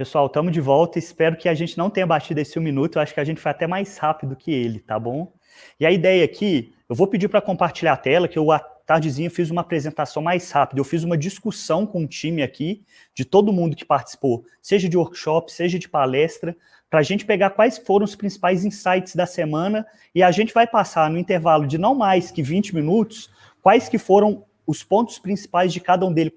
Pessoal, estamos de volta. Espero que a gente não tenha batido esse 1 minuto. Eu acho que a gente foi até mais rápido que ele, tá bom? E a ideia aqui, eu vou pedir para compartilhar a tela, que eu à tardezinha fiz uma apresentação mais rápida. Eu fiz uma discussão com o time aqui, de todo mundo que participou, seja de workshop, seja de palestra, para a gente pegar quais foram os principais insights da semana e a gente vai passar no intervalo de não mais que 20 minutos, quais que foram os pontos principais de cada um deles,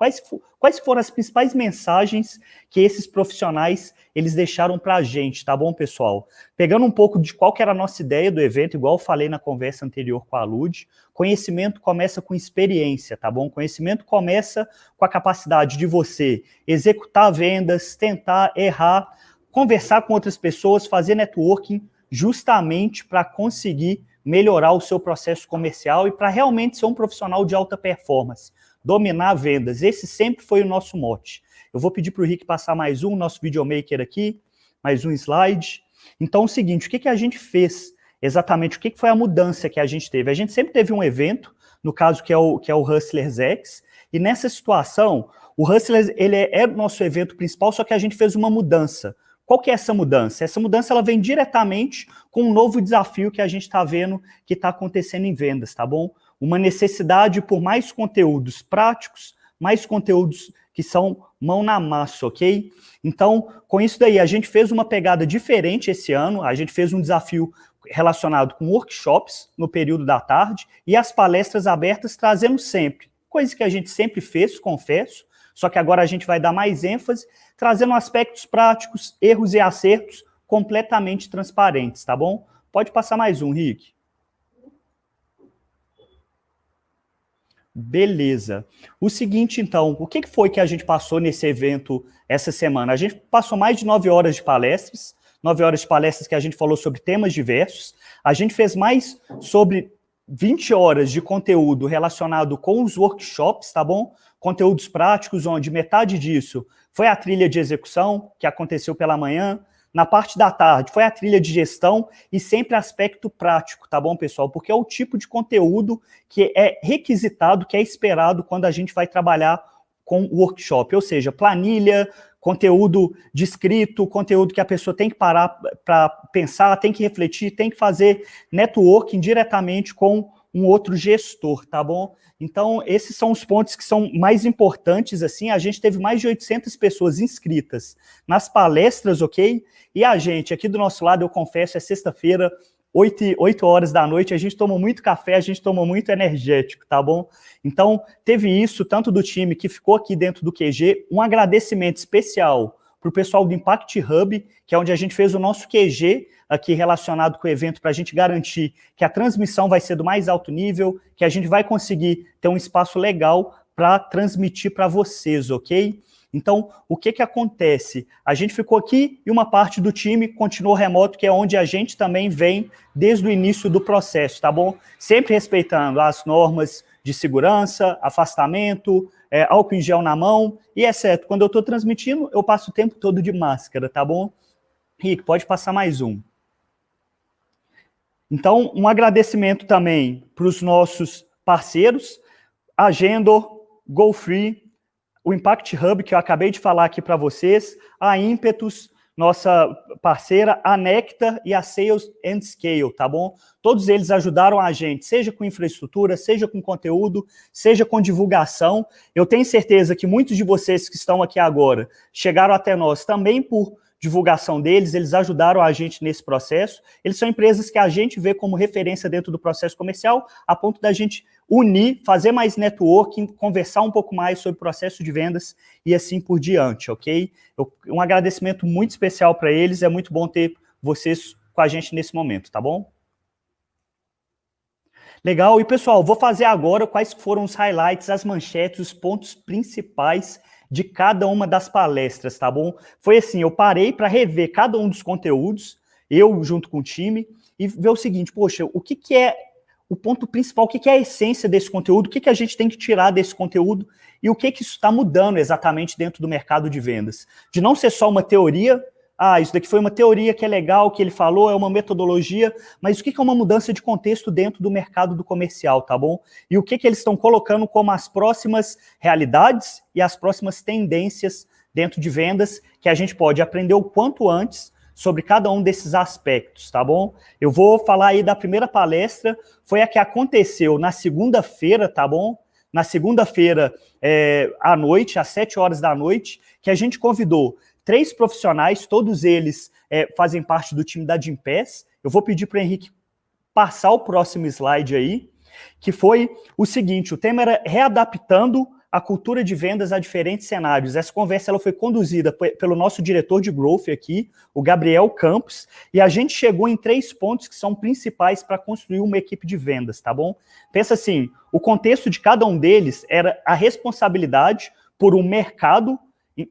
quais foram as principais mensagens que esses profissionais eles deixaram para a gente, tá bom, pessoal? Pegando um pouco de qual que era a nossa ideia do evento, igual eu falei na conversa anterior com a Lud, conhecimento começa com experiência, tá bom? Conhecimento começa com a capacidade de você executar vendas, tentar errar, conversar com outras pessoas, fazer networking, justamente para conseguir melhorar o seu processo comercial e para realmente ser um profissional de alta performance, dominar vendas. Esse sempre foi o nosso mote. Eu vou pedir para o Rick passar mais um, nosso videomaker aqui, mais um slide. Então, é o seguinte, o que a gente fez exatamente, o que foi a mudança que a gente teve? A gente sempre teve um evento, no caso que é o Hustlers X, e nessa situação, o Hustlers ele é o nosso evento principal, só que a gente fez uma mudança. Qual que é essa mudança? Essa mudança ela vem diretamente com um novo desafio que a gente está vendo que está acontecendo em vendas, tá bom? Uma necessidade por mais conteúdos práticos, mais conteúdos que são mão na massa, ok? Então, com isso daí, a gente fez uma pegada diferente esse ano, a gente fez um desafio relacionado com workshops no período da tarde e as palestras abertas trazendo sempre, coisa que a gente sempre fez, confesso, só que agora a gente vai dar mais ênfase, trazendo aspectos práticos, erros e acertos completamente transparentes, tá bom? Pode passar mais um, Rick. Beleza. O seguinte, então, o que foi que a gente passou nesse evento essa semana? A gente passou mais de 9 horas de palestras, 9 horas de palestras que a gente falou sobre temas diversos. A gente fez mais sobre 20 horas de conteúdo relacionado com os workshops, tá bom? Conteúdos práticos, onde metade disso foi a trilha de execução, que aconteceu pela manhã. Na parte da tarde foi a trilha de gestão e sempre aspecto prático, tá bom, pessoal? Porque é o tipo de conteúdo que é requisitado, que é esperado quando a gente vai trabalhar com o workshop, ou seja, planilha, conteúdo de escrito, conteúdo que a pessoa tem que parar para pensar, tem que refletir, tem que fazer networking diretamente com um outro gestor, tá bom? Então, esses são os pontos que são mais importantes, assim, a gente teve mais de 800 pessoas inscritas nas palestras, ok? E a gente, aqui do nosso lado, eu confesso, é sexta-feira, 8 horas da noite, a gente tomou muito café, a gente tomou muito energético, tá bom? Então, teve isso, tanto do time que ficou aqui dentro do QG, um agradecimento especial para o pessoal do Impact Hub, que é onde a gente fez o nosso QG aqui relacionado com o evento, para a gente garantir que a transmissão vai ser do mais alto nível, que a gente vai conseguir ter um espaço legal para transmitir para vocês, ok? Então, o que acontece? A gente ficou aqui e uma parte do time continuou remoto, que é onde a gente também vem desde o início do processo, tá bom? Sempre respeitando as normas de segurança, afastamento, álcool em gel na mão, e exceto quando eu estou transmitindo, eu passo o tempo todo de máscara, tá bom? Rick, pode passar mais um. Então, um agradecimento também para os nossos parceiros, Agendor, GoFree, o Impact Hub, que eu acabei de falar aqui para vocês, a Impetus, nossa parceira, a Nectar e a Sales and Scale, tá bom? Todos eles ajudaram a gente, seja com infraestrutura, seja com conteúdo, seja com divulgação. Eu tenho certeza que muitos de vocês que estão aqui agora chegaram até nós também por divulgação deles, eles ajudaram a gente nesse processo. Eles são empresas que a gente vê como referência dentro do processo comercial, a ponto da gente unir, fazer mais networking, conversar um pouco mais sobre o processo de vendas e assim por diante, ok? Um agradecimento muito especial para eles, é muito bom ter vocês com a gente nesse momento, tá bom? Legal, e pessoal, vou fazer agora quais foram os highlights, as manchetes, os pontos principais de cada uma das palestras, tá bom? Foi assim, eu parei para rever cada um dos conteúdos, eu junto com o time, e ver o seguinte, poxa, o que é o ponto principal, o que é a essência desse conteúdo, o que a gente tem que tirar desse conteúdo e o que isso está mudando exatamente dentro do mercado de vendas. De não ser só uma teoria, isso daqui foi uma teoria que é legal, que ele falou, é uma metodologia, mas o que é uma mudança de contexto dentro do mercado do comercial, tá bom? E o que eles estão colocando como as próximas realidades e as próximas tendências dentro de vendas, que a gente pode aprender o quanto antes sobre cada um desses aspectos, tá bom? Eu vou falar aí da primeira palestra, foi a que aconteceu na segunda-feira, tá bom? Na segunda-feira, à noite, às 7 horas da noite, que a gente convidou 3 profissionais, todos eles fazem parte do time da Gympass. Eu vou pedir para o Henrique passar o próximo slide aí, que foi o seguinte, o tema era readaptando a cultura de vendas a diferentes cenários. Essa conversa ela foi conduzida pelo nosso diretor de Growth aqui, o Gabriel Campos, e a gente chegou em 3 pontos que são principais para construir uma equipe de vendas, tá bom? Pensa assim, o contexto de cada um deles era a responsabilidade por um mercado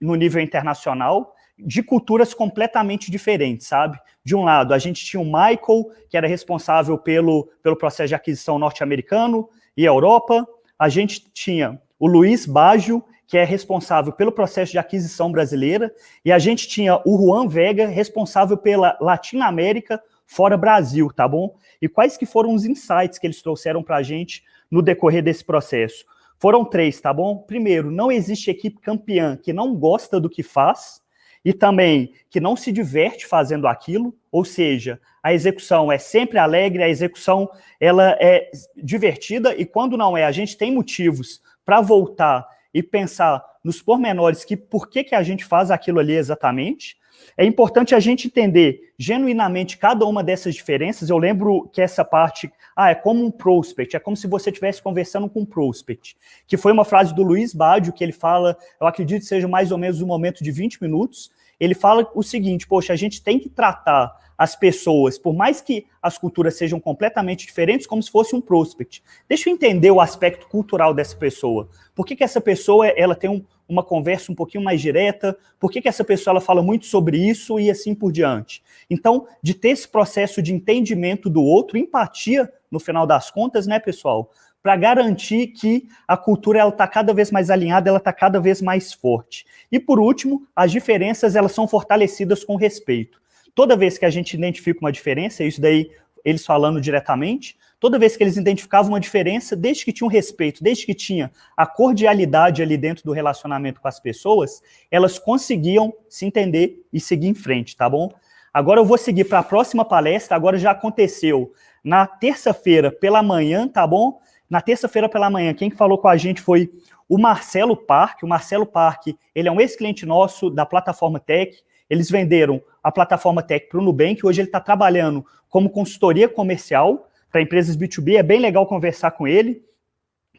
no nível internacional de culturas completamente diferentes, sabe? De um lado, a gente tinha o Michael, que era responsável pelo processo de aquisição norte-americano e Europa. A gente tinha o Luiz Baggio, que é responsável pelo processo de aquisição brasileira, e a gente tinha o Juan Vega, responsável pela Latinoamérica, fora Brasil, tá bom? E quais que foram os insights que eles trouxeram para a gente no decorrer desse processo? Foram 3, tá bom? Primeiro, não existe equipe campeã que não gosta do que faz, e também que não se diverte fazendo aquilo, ou seja, a execução é sempre alegre, a execução ela é divertida, e quando não é, a gente tem motivos para voltar e pensar nos pormenores que por que a gente faz aquilo ali exatamente. É importante a gente entender genuinamente cada uma dessas diferenças. Eu lembro que essa parte, é como um prospect, é como se você estivesse conversando com um prospect, que foi uma frase do Luiz Baggio, que ele fala, eu acredito que seja mais ou menos um momento de 20 minutos, ele fala o seguinte, poxa, a gente tem que tratar as pessoas, por mais que as culturas sejam completamente diferentes, como se fosse um prospect. Deixa eu entender o aspecto cultural dessa pessoa. Por que essa pessoa ela tem uma conversa um pouquinho mais direta? Por que essa pessoa ela fala muito sobre isso e assim por diante? Então, de ter esse processo de entendimento do outro, empatia, no final das contas, né, pessoal? Para garantir que a cultura ela está cada vez mais alinhada, ela está cada vez mais forte. E, por último, as diferenças elas são fortalecidas com respeito. Toda vez que a gente identifica uma diferença, isso daí eles falando diretamente, toda vez que eles identificavam uma diferença, desde que tinha um respeito, desde que tinha a cordialidade ali dentro do relacionamento com as pessoas, elas conseguiam se entender e seguir em frente, tá bom? Agora eu vou seguir para a próxima palestra, agora já aconteceu na terça-feira pela manhã, tá bom? Na terça-feira pela manhã, quem falou com a gente foi o Marcelo Parque. O Marcelo Parque, ele é um ex-cliente nosso da plataforma Tech. Eles venderam a plataforma Tech para o Nubank. Hoje ele está trabalhando como consultoria comercial para empresas B2B. É bem legal conversar com ele.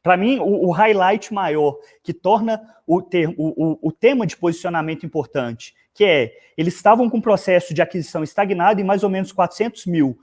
Para mim, o highlight maior que torna o tema de posicionamento importante, que é, eles estavam com um processo de aquisição estagnado em mais ou menos R$400 mil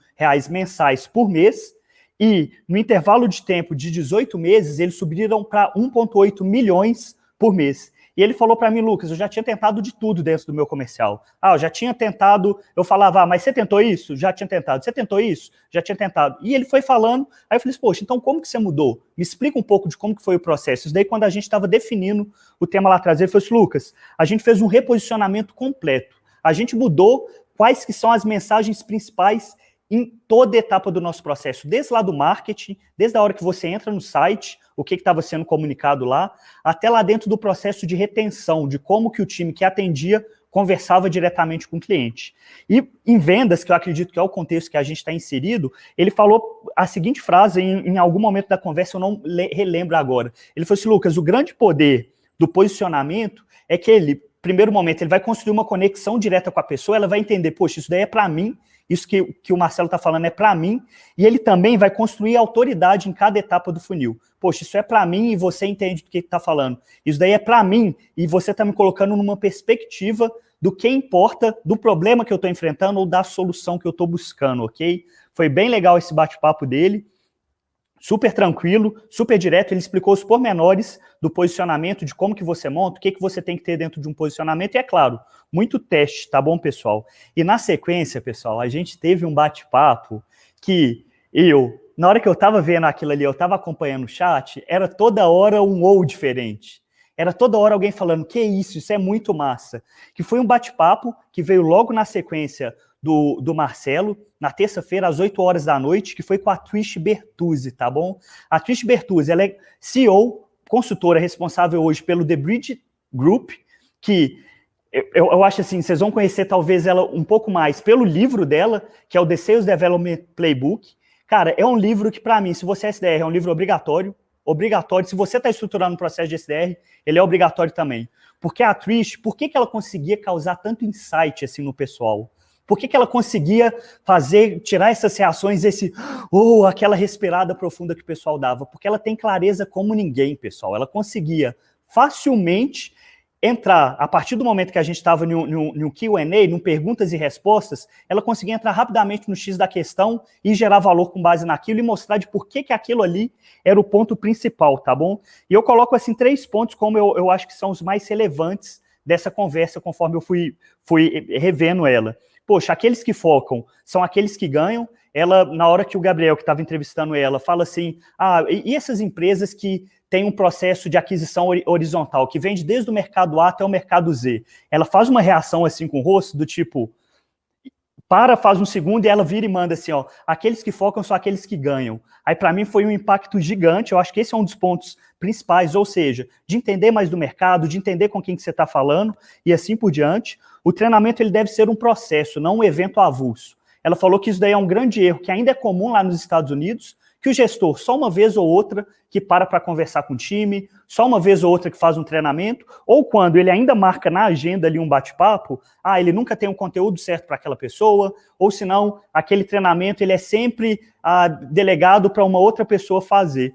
mensais por mês, e no intervalo de tempo de 18 meses, eles subiram para 1,8 milhões por mês. E ele falou para mim, Lucas, eu já tinha tentado de tudo dentro do meu comercial. Eu já tinha tentado, eu falava, mas você tentou isso? Já tinha tentado. Você tentou isso? Já tinha tentado. E ele foi falando, aí eu falei, poxa, então como que você mudou? Me explica um pouco de como que foi o processo. Isso daí quando a gente estava definindo o tema lá atrás, ele falou assim, Lucas, a gente fez um reposicionamento completo. A gente mudou quais que são as mensagens principais em toda etapa do nosso processo, desde lá do marketing, desde a hora que você entra no site, o que estava sendo comunicado lá, até lá dentro do processo de retenção, de como que o time que atendia conversava diretamente com o cliente. E em vendas, que eu acredito que é o contexto que a gente está inserido, ele falou a seguinte frase em algum momento da conversa, eu não relembro agora. Ele falou assim, Lucas, o grande poder do posicionamento é que ele, primeiro momento, ele vai construir uma conexão direta com a pessoa, ela vai entender, poxa, isso daí é para mim, isso que o Marcelo está falando é para mim, e ele também vai construir autoridade em cada etapa do funil. Poxa, isso é para mim e você entende do que está falando. Isso daí é para mim e você está me colocando numa perspectiva do que importa, do problema que eu estou enfrentando ou da solução que eu estou buscando, ok? Foi bem legal esse bate-papo dele. Super tranquilo, super direto, ele explicou os pormenores do posicionamento, de como que você monta, o que você tem que ter dentro de um posicionamento, e é claro, muito teste, tá bom, pessoal? E na sequência, pessoal, a gente teve um bate-papo que na hora que eu tava vendo aquilo ali, eu tava acompanhando o chat, era toda hora um ou diferente. Era toda hora alguém falando, que isso é muito massa. Que foi um bate-papo que veio logo na sequência do Marcelo, na terça-feira, às 8 horas da noite, que foi com a Trish Bertuzzi, tá bom? A Trish Bertuzzi, ela é CEO, consultora responsável hoje pelo The Bridge Group, que Eu acho assim, vocês vão conhecer talvez ela um pouco mais pelo livro dela, que é o The Sales Development Playbook. Cara, é um livro que, para mim, se você é SDR, é um livro obrigatório. Obrigatório. Se você está estruturando um processo de SDR, ele é obrigatório também. Porque a Trish, por que ela conseguia causar tanto insight assim no pessoal? Por que ela conseguia tirar essas reações, aquela respirada profunda que o pessoal dava? Porque ela tem clareza como ninguém, pessoal. Ela conseguia facilmente entrar, a partir do momento que a gente estava no Q&A, no perguntas e respostas, ela conseguia entrar rapidamente no X da questão e gerar valor com base naquilo e mostrar de por que aquilo ali era o ponto principal, tá bom? E eu coloco, assim, 3 pontos como eu acho que são os mais relevantes dessa conversa, conforme eu fui revendo ela. Poxa, aqueles que focam são aqueles que ganham. Ela, na hora que o Gabriel, que estava entrevistando ela, fala assim, e essas empresas que tem um processo de aquisição horizontal, que vende desde o mercado A até o mercado Z. Ela faz uma reação assim com o rosto, do tipo, faz um segundo e ela vira e manda assim, ó, aqueles que focam são aqueles que ganham. Aí para mim foi um impacto gigante, eu acho que esse é um dos pontos principais, ou seja, de entender mais do mercado, de entender com quem que você está falando e assim por diante. O treinamento ele deve ser um processo, não um evento avulso. Ela falou que isso daí é um grande erro, que ainda é comum lá nos Estados Unidos, que o gestor, só uma vez ou outra, que para conversar com o time, só uma vez ou outra que faz um treinamento, ou quando ele ainda marca na agenda ali um bate-papo, ele nunca tem um conteúdo certo para aquela pessoa, ou senão aquele treinamento ele é sempre delegado para uma outra pessoa fazer.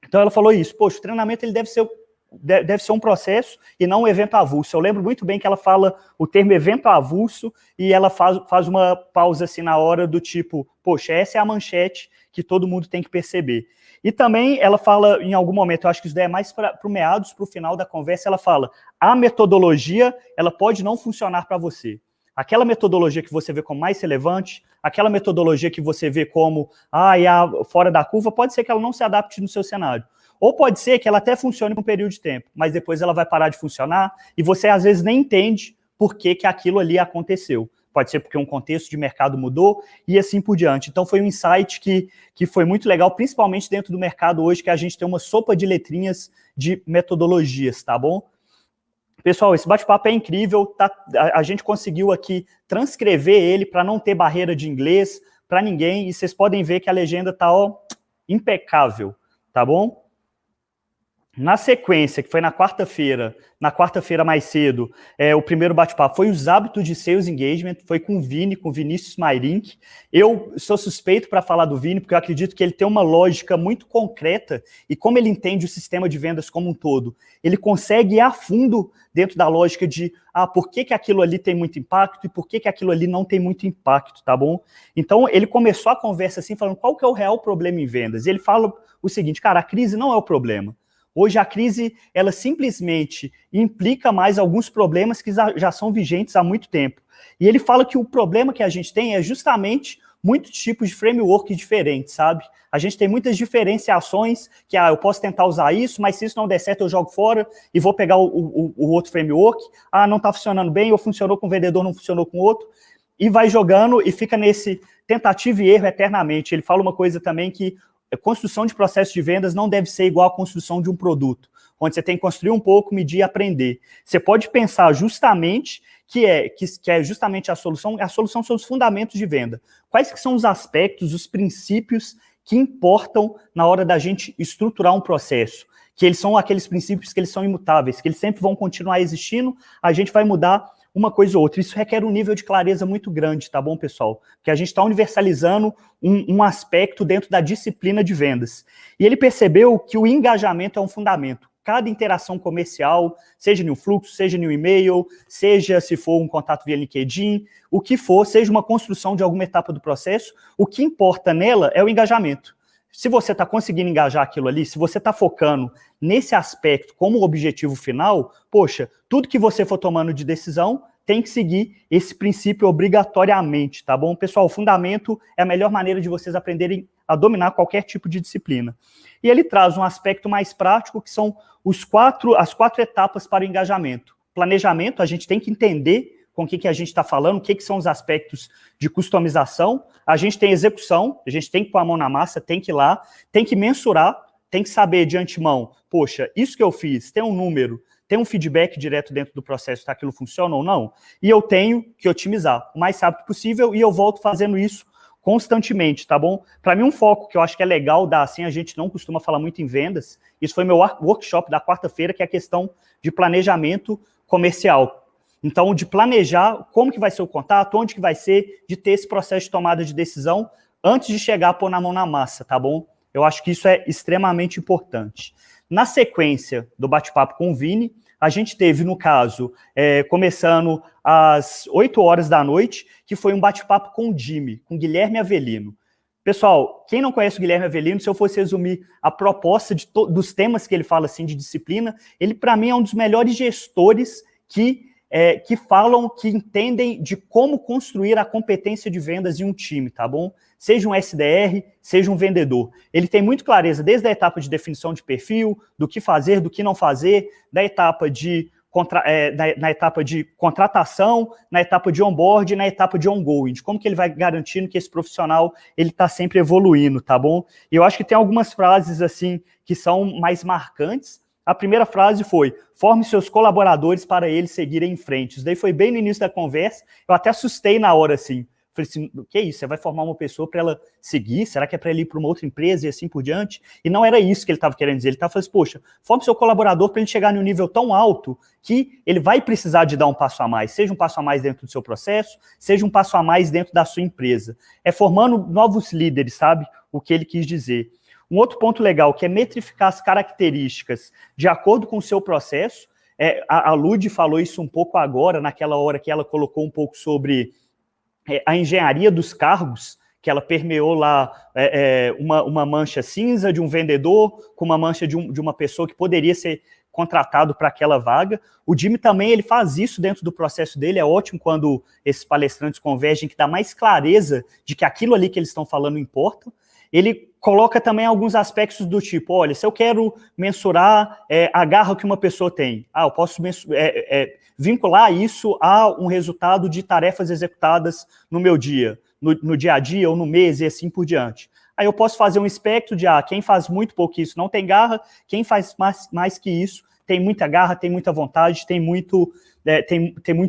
Então ela falou isso, poxa, o treinamento ele deve ser um processo e não um evento avulso. Eu lembro muito bem que ela fala o termo evento avulso e ela faz uma pausa assim na hora do tipo, poxa, essa é a manchete que todo mundo tem que perceber. E também ela fala, em algum momento, eu acho que isso daí é mais para o meados, para o final da conversa, ela fala, a metodologia, ela pode não funcionar para você. Aquela metodologia que você vê como mais relevante, aquela metodologia que você vê como fora da curva, pode ser que ela não se adapte no seu cenário. Ou pode ser que ela até funcione por um período de tempo, mas depois ela vai parar de funcionar e você às vezes nem entende por que aquilo ali aconteceu. Pode ser porque um contexto de mercado mudou e assim por diante. Então foi um insight que foi muito legal, principalmente dentro do mercado hoje, que a gente tem uma sopa de letrinhas de metodologias, tá bom? Pessoal, esse bate-papo é incrível, tá? A gente conseguiu aqui transcrever ele para não ter barreira de inglês para ninguém, e vocês podem ver que a legenda tá impecável, tá bom? Na sequência, que foi na quarta-feira mais cedo, o primeiro bate-papo foi os hábitos de sales engagement, foi com o Vini, com o Vinícius Mairink. Eu sou suspeito para falar do Vini, porque eu acredito que ele tem uma lógica muito concreta, e como ele entende o sistema de vendas como um todo, ele consegue ir a fundo dentro da lógica de por que aquilo ali tem muito impacto e por que aquilo ali não tem muito impacto, tá bom? Então, ele começou a conversa assim, falando qual que é o real problema em vendas. E ele fala o seguinte, cara, a crise não é o problema. Hoje a crise, ela simplesmente implica mais alguns problemas que já são vigentes há muito tempo. E ele fala que o problema que a gente tem é justamente muitos tipos de framework diferentes, sabe? A gente tem muitas diferenciações que, eu posso tentar usar isso, mas se isso não der certo eu jogo fora e vou pegar o outro framework. Não está funcionando bem, ou funcionou com o vendedor, não funcionou com o outro. E vai jogando e fica nesse tentativa e erro eternamente. Ele fala uma coisa também que a construção de processo de vendas não deve ser igual à construção de um produto, onde você tem que construir um pouco, medir e aprender. Você pode pensar justamente que é justamente a solução são os fundamentos de venda. Quais que são os aspectos, os princípios que importam na hora da gente estruturar um processo? Que eles são aqueles princípios que eles são imutáveis, que eles sempre vão continuar existindo, a gente vai mudar uma coisa ou outra. Isso requer um nível de clareza muito grande, tá bom, pessoal? Porque a gente está universalizando um aspecto dentro da disciplina de vendas. E ele percebeu que o engajamento é um fundamento. Cada interação comercial, seja no fluxo, seja no e-mail, seja se for um contato via LinkedIn, o que for, seja uma construção de alguma etapa do processo, o que importa nela é o engajamento. Se você está conseguindo engajar aquilo ali, se você está focando nesse aspecto como objetivo final, poxa, tudo que você for tomando de decisão tem que seguir esse princípio obrigatoriamente, tá bom? Pessoal, o fundamento é a melhor maneira de vocês aprenderem a dominar qualquer tipo de disciplina. E ele traz um aspecto mais prático, que são as quatro etapas para o engajamento. Planejamento, a gente tem que entender com o que a gente está falando, o que são os aspectos de customização. A gente tem execução, a gente tem que pôr a mão na massa, tem que ir lá, tem que mensurar, tem que saber de antemão, poxa, isso que eu fiz tem um número, ter um feedback direto dentro do processo se aquilo funciona ou não, e eu tenho que otimizar o mais rápido possível, e eu volto fazendo isso constantemente, tá bom? Para mim, um foco que eu acho que é legal dar, assim, a gente não costuma falar muito em vendas, isso foi meu workshop da quarta-feira, que é a questão de planejamento comercial. Então, de planejar como que vai ser o contato, onde que vai ser, de ter esse processo de tomada de decisão antes de chegar a pôr na mão na massa, tá bom? Eu acho que isso é extremamente importante. Na sequência do bate-papo com o Vini, a gente teve, no caso, começando às 8 horas da noite, que foi um bate-papo com o Jimmy, com o Guilherme Avelino. Pessoal, quem não conhece o Guilherme Avelino, se eu fosse resumir a proposta dos temas que ele fala assim de disciplina, ele, para mim, é um dos melhores gestores que falam, que entendem de como construir a competência de vendas em um time, tá bom? Seja um SDR, seja um vendedor. Ele tem muito clareza desde a etapa de definição de perfil, do que fazer, do que não fazer, da etapa de na etapa de contratação, na etapa de onboard, na etapa de ongoing, de como que ele vai garantindo que esse profissional ele está sempre evoluindo, tá bom? E eu acho que tem algumas frases assim que são mais marcantes. A primeira frase foi: forme seus colaboradores para eles seguirem em frente. Isso daí foi bem no início da conversa, eu até assustei na hora, assim. Falei assim, o que é isso? Você vai formar uma pessoa para ela seguir? Será que é para ele ir para uma outra empresa e assim por diante? E não era isso que ele estava querendo dizer. Ele estava falando assim, poxa, forme seu colaborador para ele chegar em um nível tão alto que ele vai precisar de dar um passo a mais. Seja um passo a mais dentro do seu processo, seja um passo a mais dentro da sua empresa. É formando novos líderes, sabe? O que ele quis dizer. Um outro ponto legal, que é metrificar as características de acordo com o seu processo. A Lud falou isso um pouco agora, naquela hora que ela colocou um pouco sobre a engenharia dos cargos, que ela permeou lá uma mancha cinza de um vendedor com uma mancha de uma pessoa que poderia ser contratado para aquela vaga. O Jimmy também ele faz isso dentro do processo dele, é ótimo quando esses palestrantes convergem, que dá mais clareza de que aquilo ali que eles estão falando importa. Ele coloca também alguns aspectos do tipo, olha, se eu quero mensurar a garra que uma pessoa tem, eu posso vincular isso a um resultado de tarefas executadas no meu dia, no dia a dia ou no mês e assim por diante. Aí eu posso fazer um espectro de, quem faz muito pouco isso não tem garra, quem faz mais que isso tem muita garra, tem muita vontade, tem muito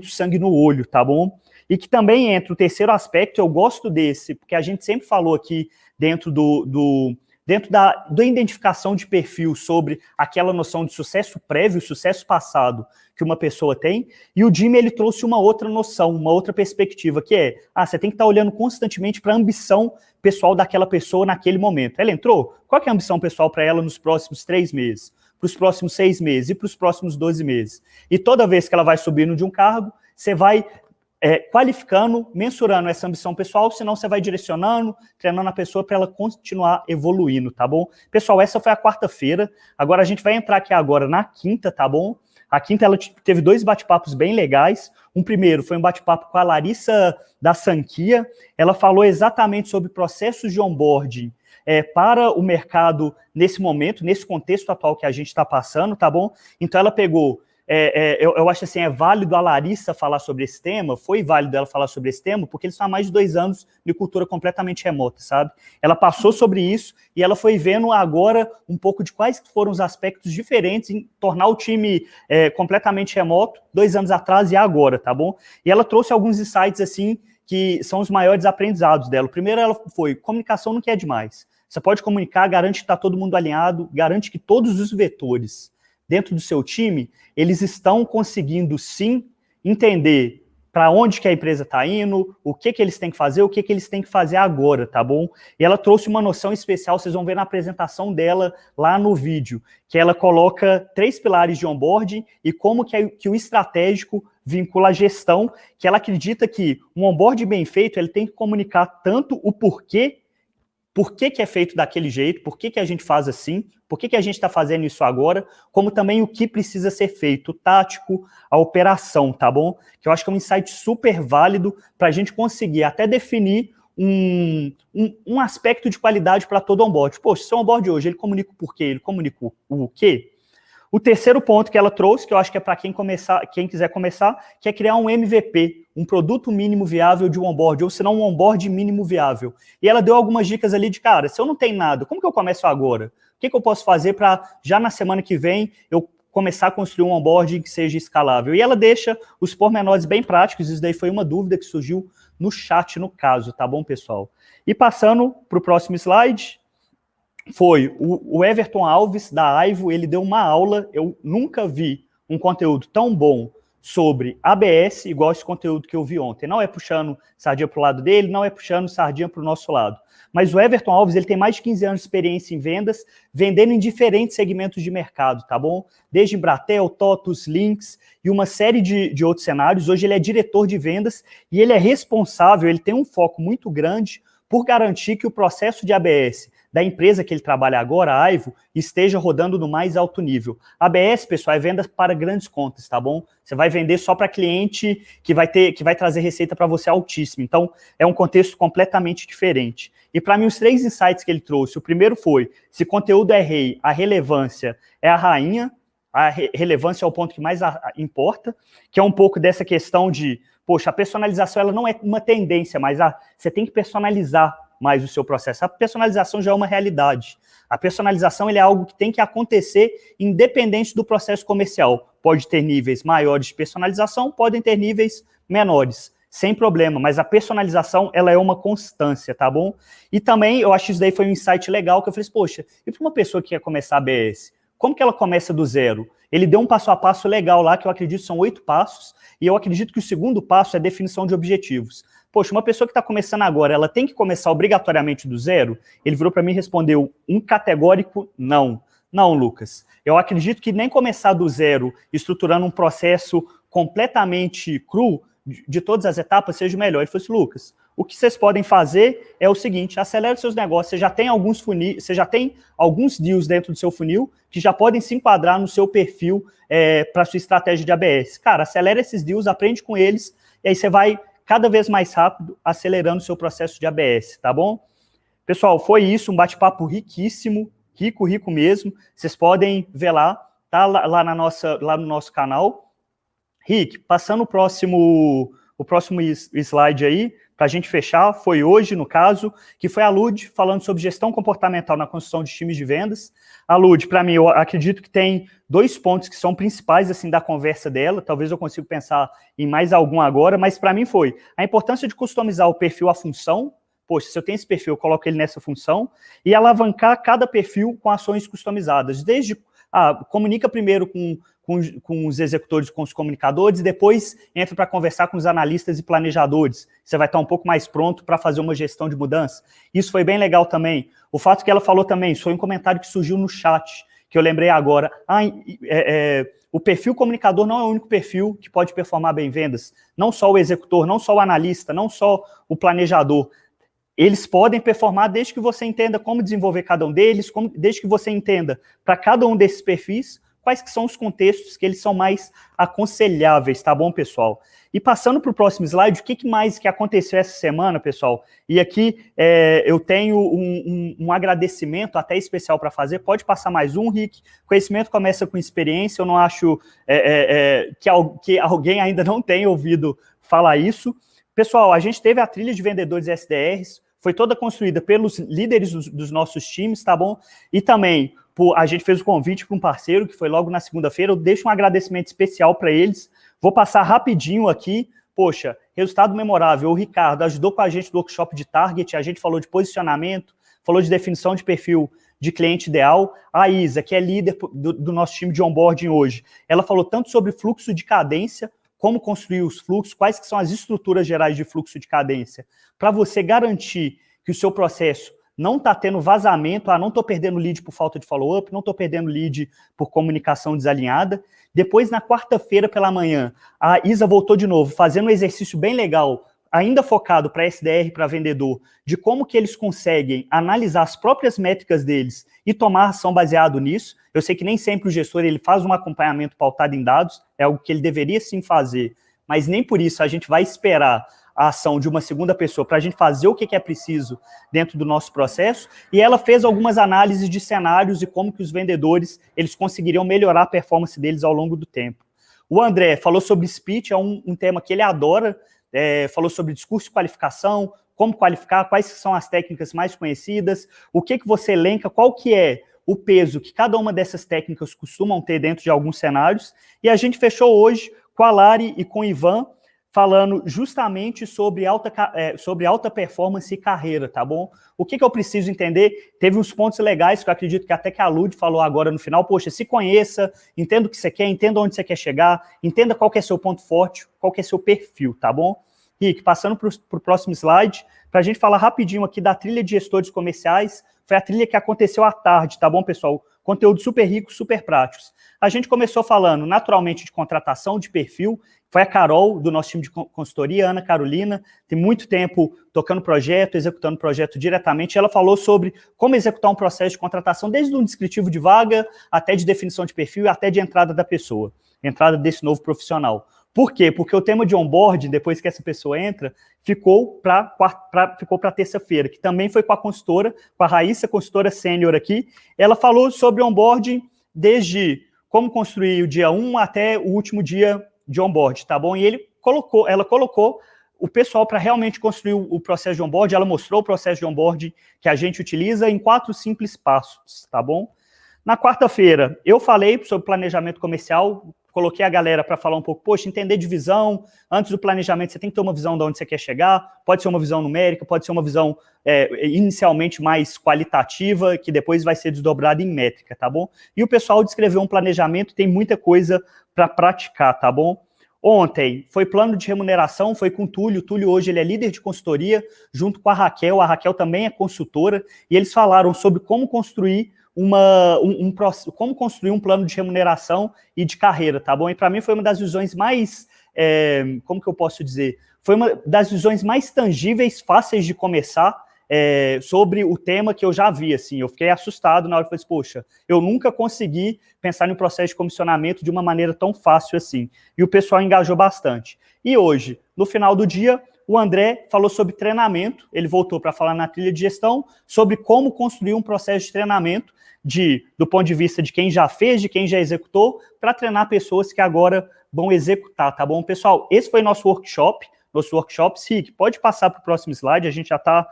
sangue no olho, tá bom? E que também entra o terceiro aspecto, eu gosto desse, porque a gente sempre falou aqui dentro da identificação de perfil sobre aquela noção de sucesso prévio, sucesso passado que uma pessoa tem, e o Jimmy ele trouxe uma outra noção, uma outra perspectiva, que é, você tem que estar olhando constantemente para a ambição pessoal daquela pessoa naquele momento. Ela entrou? Qual que é a ambição pessoal para ela nos próximos 3 meses? Para os próximos 6 meses e para os próximos 12 meses? E toda vez que ela vai subindo de um cargo, você vai qualificando, mensurando essa ambição pessoal, senão você vai direcionando, treinando a pessoa para ela continuar evoluindo, tá bom? Pessoal, essa foi a quarta-feira, agora a gente vai entrar aqui agora na quinta, tá bom? A quinta, ela teve 2 bate-papos bem legais. Um primeiro foi um bate-papo com a Larissa da Sanquia, ela falou exatamente sobre processos de onboarding para o mercado nesse momento, nesse contexto atual que a gente está passando, tá bom? Então ela pegou eu acho assim, é válido a Larissa falar sobre esse tema, foi válido ela falar sobre esse tema, porque eles estão há mais de 2 anos de cultura completamente remota, sabe? Ela passou sobre isso e ela foi vendo agora um pouco de quais foram os aspectos diferentes em tornar o time completamente remoto 2 anos atrás e agora, tá bom? E ela trouxe alguns insights, assim, que são os maiores aprendizados dela. O primeiro ela foi, comunicação não quer demais. Você pode comunicar, garante que está todo mundo alinhado, garante que todos os vetores dentro do seu time, eles estão conseguindo, sim, entender para onde que a empresa está indo, o que eles têm que fazer, o que eles têm que fazer agora, tá bom? E ela trouxe uma noção especial, vocês vão ver na apresentação dela lá no vídeo, que ela coloca 3 pilares de onboarding e como que o estratégico vincula a gestão, que ela acredita que um onboarding bem feito, ele tem que comunicar tanto o porquê, por que é feito daquele jeito, por que a gente faz assim, por que a gente está fazendo isso agora, como também o que precisa ser feito, o tático, a operação, tá bom? Que eu acho que é um insight super válido para a gente conseguir até definir um aspecto de qualidade para todo onboard. Poxa, se o onboard hoje, ele comunica o porquê, ele comunica o quê? O terceiro ponto que ela trouxe, que eu acho que é para quem quiser começar, que é criar um MVP, um produto mínimo viável de um onboard, ou se não um onboard mínimo viável. E ela deu algumas dicas ali de, cara, se eu não tenho nada, como que eu começo agora? O que eu posso fazer para, já na semana que vem, eu começar a construir um onboarding que seja escalável. E ela deixa os pormenores bem práticos, isso daí foi uma dúvida que surgiu no chat, no caso, tá bom, pessoal? E passando para o próximo slide, foi o Everton Alves, da Aivo, ele deu uma aula, eu nunca vi um conteúdo tão bom sobre ABS, igual esse conteúdo que eu vi ontem. Não é puxando sardinha para o lado dele, não é puxando sardinha para o nosso lado. Mas o Everton Alves, ele tem mais de 15 anos de experiência em vendas, vendendo em diferentes segmentos de mercado, tá bom? Desde Embratel, TOTUS, Lynx e uma série de outros cenários. Hoje ele é diretor de vendas e ele é responsável, ele tem um foco muito grande por garantir que o processo de ABS da empresa que ele trabalha agora, a Aivo, esteja rodando no mais alto nível. ABS, pessoal, é venda para grandes contas, tá bom? Você vai vender só para cliente que vai trazer receita para você altíssima. Então, é um contexto completamente diferente. E para mim, os 3 insights que ele trouxe, o primeiro foi, se conteúdo é rei, a relevância é a rainha, a relevância é o ponto que mais importa, que é um pouco dessa questão de, poxa, a personalização ela não é uma tendência, mas você tem que personalizar mais o seu processo. A personalização já é uma realidade. A personalização ele é algo que tem que acontecer independente do processo comercial. Pode ter níveis maiores de personalização, podem ter níveis menores, sem problema, mas a personalização ela é uma constância, tá bom? E também, eu acho que isso daí foi um insight legal, que eu falei assim, poxa, e para uma pessoa que quer começar a ABS, como que ela começa do zero? Ele deu um passo a passo legal lá, que eu acredito são 8 passos, e eu acredito que o segundo passo é definição de objetivos. Poxa, uma pessoa que está começando agora, ela tem que começar obrigatoriamente do zero? Ele virou para mim e respondeu um categórico não. Não, Lucas. Eu acredito que nem começar do zero, estruturando um processo completamente cru, de todas as etapas, seja o melhor. Ele falou assim, Lucas, o que vocês podem fazer é o seguinte, acelere seus negócios, você já tem alguns funis, você já tem alguns deals dentro do seu funil que já podem se enquadrar no seu perfil para sua estratégia de ABS. Cara, acelera esses deals, aprende com eles, e aí você vai cada vez mais rápido, acelerando o seu processo de ABS, tá bom? Pessoal, foi isso, um bate-papo riquíssimo, rico mesmo. Vocês podem ver lá, tá lá no nosso canal. Rick, passando o próximo slide aí, para a gente fechar, foi hoje, no caso, que foi a Lud falando sobre gestão comportamental na construção de times de vendas. A Lud, para mim, eu acredito que tem 2 pontos que são principais assim da conversa dela, talvez eu consiga pensar em mais algum agora, mas para mim foi a importância de customizar o perfil à função. Poxa, se eu tenho esse perfil, eu coloco ele nessa função, e alavancar cada perfil com ações customizadas, desde comunica primeiro com os executores, com os comunicadores, e depois entra para conversar com os analistas e planejadores. Você vai estar um pouco mais pronto para fazer uma gestão de mudança. Isso foi bem legal também. O fato que ela falou também, isso foi um comentário que surgiu no chat, que eu lembrei agora. O perfil comunicador não é o único perfil que pode performar bem vendas. Não só o executor, não só o analista, não só o planejador. Eles podem performar desde que você entenda como desenvolver cada um deles, desde que você entenda para cada um desses perfis quais que são os contextos que eles são mais aconselháveis, tá bom, pessoal? E passando para o próximo slide, o que mais que aconteceu essa semana, pessoal? E aqui eu tenho um agradecimento até especial para fazer. Pode passar mais um, Rick. Conhecimento começa com experiência. Eu não acho que alguém ainda não tenha ouvido falar isso. Pessoal, a gente teve a trilha de vendedores SDRs, foi toda construída pelos líderes dos nossos times, tá bom? E também, a gente fez o convite para um parceiro, que foi logo na segunda-feira, eu deixo um agradecimento especial para eles, vou passar rapidinho aqui, poxa, resultado memorável, o Ricardo ajudou com a gente no workshop de target, a gente falou de posicionamento, falou de definição de perfil de cliente ideal, a Isa, que é líder do nosso time de onboarding hoje, ela falou tanto sobre fluxo de cadência, como construir os fluxos, quais que são as estruturas gerais de fluxo de cadência, para você garantir que o seu processo não está tendo vazamento, não estou perdendo lead por falta de follow-up, não estou perdendo lead por comunicação desalinhada. Depois, na quarta-feira pela manhã, a Isa voltou de novo, fazendo um exercício bem legal, ainda focado para SDR, para vendedor, de como que eles conseguem analisar as próprias métricas deles e tomar ação baseado nisso. Eu sei que nem sempre o gestor ele faz um acompanhamento pautado em dados, é algo que ele deveria sim fazer, mas nem por isso a gente vai esperar a ação de uma segunda pessoa para a gente fazer o que é preciso dentro do nosso processo, e ela fez algumas análises de cenários e como que os vendedores eles conseguiriam melhorar a performance deles ao longo do tempo. O André falou sobre speech, é um tema que ele adora, falou sobre discurso e qualificação, como qualificar, quais são as técnicas mais conhecidas, o que você elenca, qual que é o peso que cada uma dessas técnicas costumam ter dentro de alguns cenários, e a gente fechou hoje com a Lari e com o Ivan, falando justamente sobre alta performance e carreira, tá bom? O que eu preciso entender? Teve uns pontos legais que eu acredito que até que a Lud falou agora no final. Poxa, se conheça, entenda o que você quer, entenda onde você quer chegar, entenda qual que é seu ponto forte, qual que é seu perfil, tá bom? Rick, passando para o próximo slide, para a gente falar rapidinho aqui da trilha de gestores comerciais. Foi a trilha que aconteceu à tarde, tá bom, pessoal? Conteúdo super rico, super práticos. A gente começou falando, naturalmente, de contratação, de perfil. Foi a Carol, do nosso time de consultoria, Ana Carolina, tem muito tempo tocando projeto, executando projeto diretamente. Ela falou sobre como executar um processo de contratação, desde um descritivo de vaga, até de definição de perfil e até de entrada da pessoa, entrada desse novo profissional. Por quê? Porque o tema de onboarding, depois que essa pessoa entra, ficou para terça-feira, que também foi com a consultora, com a Raíssa, consultora sênior aqui. Ela falou sobre onboarding desde como construir o dia 1 até o último dia de onboard, tá bom? E ela colocou o pessoal para realmente construir o processo de onboard. Ela mostrou o processo de onboard que a gente utiliza em 4 simples passos, tá bom? Na quarta-feira, eu falei sobre planejamento comercial, coloquei a galera para falar um pouco, poxa, entender divisão, antes do planejamento você tem que ter uma visão de onde você quer chegar, pode ser uma visão numérica, pode ser uma visão inicialmente mais qualitativa, que depois vai ser desdobrada em métrica, tá bom? E o pessoal descreveu um planejamento, tem muita coisa para praticar, tá bom? Ontem foi plano de remuneração, foi com o Túlio hoje ele é líder de consultoria, junto com a Raquel também é consultora, e eles falaram sobre como construir como construir um plano de remuneração e de carreira, tá bom? E para mim foi uma das visões mais, como que eu posso dizer? Foi uma das visões mais tangíveis, fáceis de começar, sobre o tema que eu já vi, assim, eu fiquei assustado na hora que eu falei, poxa, eu nunca consegui pensar no processo de comissionamento de uma maneira tão fácil assim, e o pessoal engajou bastante. E hoje, no final do dia, o André falou sobre treinamento, ele voltou para falar na trilha de gestão, sobre como construir um processo de treinamento, do ponto de vista de quem já fez, de quem já executou, para treinar pessoas que agora vão executar, tá bom? Pessoal, esse foi nosso workshop, Rick, pode passar para o próximo slide, a gente já está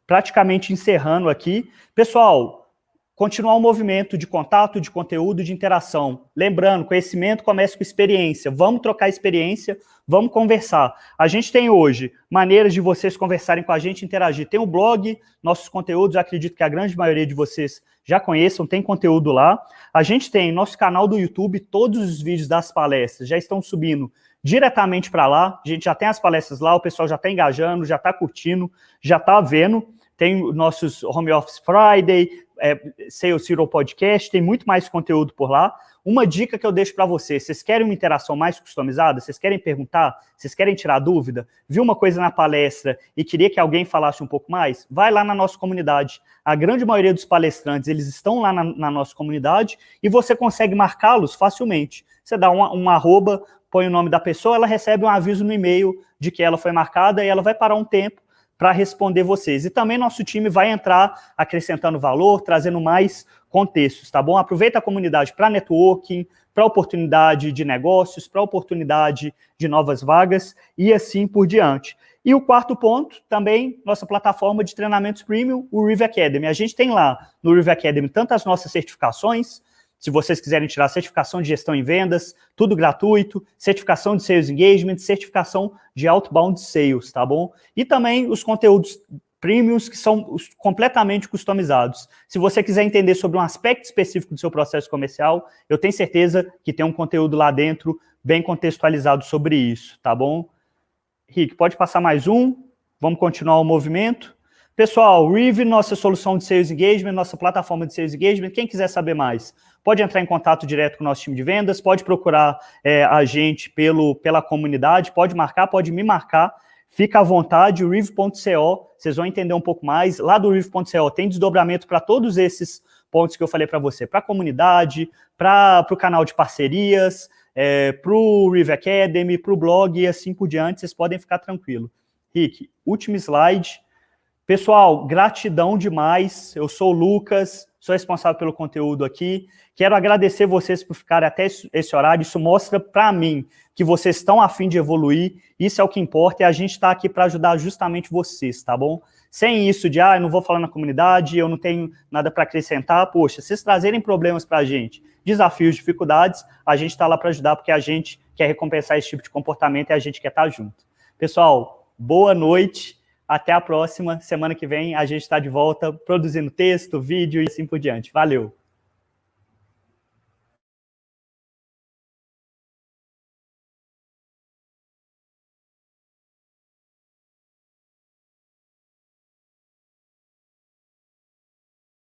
praticamente encerrando aqui. Pessoal, continuar o movimento de contato, de conteúdo, de interação. Lembrando, conhecimento começa com experiência. Vamos trocar experiência, vamos conversar. A gente tem hoje maneiras de vocês conversarem com a gente, interagir. Tem o blog, nossos conteúdos, acredito que a grande maioria de vocês já conheçam, tem conteúdo lá. A gente tem nosso canal do YouTube, todos os vídeos das palestras já estão subindo diretamente para lá. A gente já tem as palestras lá, o pessoal já está engajando, já está curtindo, já está vendo. Tem nossos Home Office Friday, Sales Hero Podcast, tem muito mais conteúdo por lá. Uma dica que eu deixo para vocês querem uma interação mais customizada? Vocês querem perguntar? Vocês querem tirar dúvida? Viu uma coisa na palestra e queria que alguém falasse um pouco mais? Vai lá na nossa comunidade. A grande maioria dos palestrantes, eles estão lá na nossa comunidade e você consegue marcá-los facilmente. Você dá um arroba, põe o nome da pessoa, ela recebe um aviso no e-mail de que ela foi marcada e ela vai parar um tempo para responder vocês. E também nosso time vai entrar acrescentando valor, trazendo mais contextos, tá bom? Aproveita a comunidade para networking, para oportunidade de negócios, para oportunidade de novas vagas e assim por diante. E o quarto ponto, também, nossa plataforma de treinamentos premium, o Riv Academy. A gente tem lá no Riv Academy tanto as nossas certificações, se vocês quiserem tirar certificação de gestão em vendas, tudo gratuito, certificação de Sales Engagement, certificação de Outbound Sales, tá bom? E também os conteúdos premiums que são completamente customizados. Se você quiser entender sobre um aspecto específico do seu processo comercial, eu tenho certeza que tem um conteúdo lá dentro bem contextualizado sobre isso, tá bom? Rick, pode passar mais um? Vamos continuar o movimento. Pessoal, Riv, nossa solução de Sales Engagement, nossa plataforma de Sales Engagement, quem quiser saber mais, pode entrar em contato direto com o nosso time de vendas, pode procurar a gente pela comunidade, pode me marcar, fica à vontade, o riv.co, vocês vão entender um pouco mais. Lá do riv.co tem desdobramento para todos esses pontos que eu falei para você, para a comunidade, para o canal de parcerias, para o Riv Academy, para o blog e assim por diante, vocês podem ficar tranquilos. Rick, último slide. Pessoal, gratidão demais. Eu sou o Lucas, sou responsável pelo conteúdo aqui. Quero agradecer vocês por ficarem até esse horário. Isso mostra para mim que vocês estão a fim de evoluir. Isso é o que importa e a gente está aqui para ajudar justamente vocês, tá bom? Sem isso de, eu não vou falar na comunidade, eu não tenho nada para acrescentar, poxa, se vocês trazerem problemas para a gente, desafios, dificuldades, a gente está lá para ajudar, porque a gente quer recompensar esse tipo de comportamento e a gente quer estar junto. Pessoal, boa noite, até a próxima. Semana que vem a gente está de volta produzindo texto, vídeo e assim por diante. Valeu!